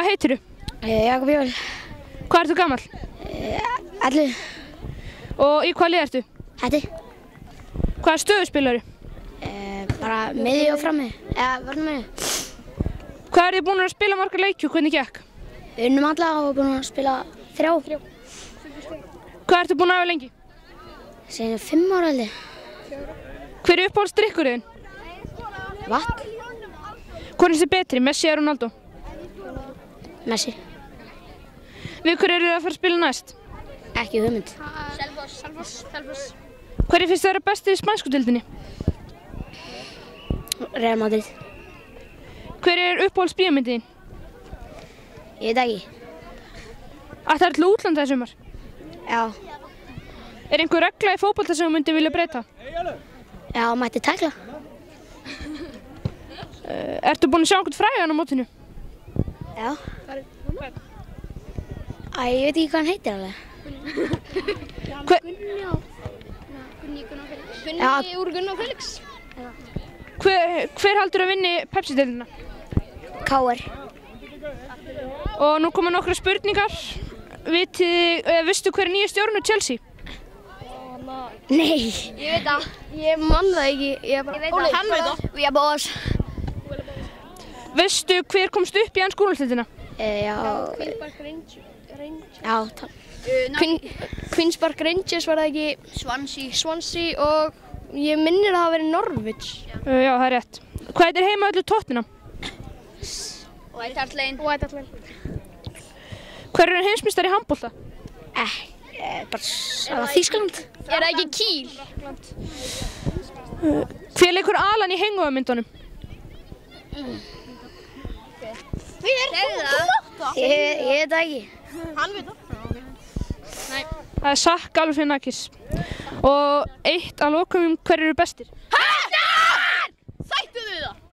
Hvað heitirðu? Jakob Jól. Hvað ertu gamall? 11. Og í hvað lið ertu? Hætti. Hvaða stöðu spilarðu? Bara miðju og frammi. Eða vörnum. Hvað er þið búin að spila marga leiki og hvernig gekk? Unnum alla og búin að spila 3. Hvað ertu búin að æfa lengi? Síðan 5 ára held ég. Hver er uppáhaldsdrykkurinn? Vatn. Hvor er betri, Messi eða Ronaldo? Messi. Við hverju eru þið að fara að spila næst? Ekki hugmynd. Selfoss. Hverju finnst þið að vera besti í spænsku deildinni? Real Madrid. Hver er uppáhaldsbíómyndin þín? Ég veit ekki. Ætlarðu til útlanda í sumar? Já. Er einhver regla í fótbolta sem þú myndir vilja breyta? Já, mætti tækla. Ertu búin að sjá einhvern frægan á mótinu? Já. Ég veit ekki hvað hann heitir alveg. Gunni úr Gunni og Felix. Hver haldur að vinni Pepsi-deildina? KR. Og nú koma nokkra spurningar. Vistu hver er nýja stjórinn á Chelsea? Nei. Ég veit það. Ég man það ekki. Ég veit það. Hann veit það. Við erum bóðs. Veistu hver komst upp í ensku úrvalsdeildina? Já. Já, Queen's Park Rangers var það ekki Swansea og ég minnir að það hafi verið Norwich. Já, það er rétt. Hvað heitir heimavöllur Tottenham? White Hart Lane. Hver er heimsmeistari í handbolta? bara Þýskaland. Er það ekki Kiel? Hver leikur Alan í Hangover-myndunum? Ég veit það ekki. Hann veit það. Það er Zach Galifianakis. Og eitt að lokum, hver eru bestir?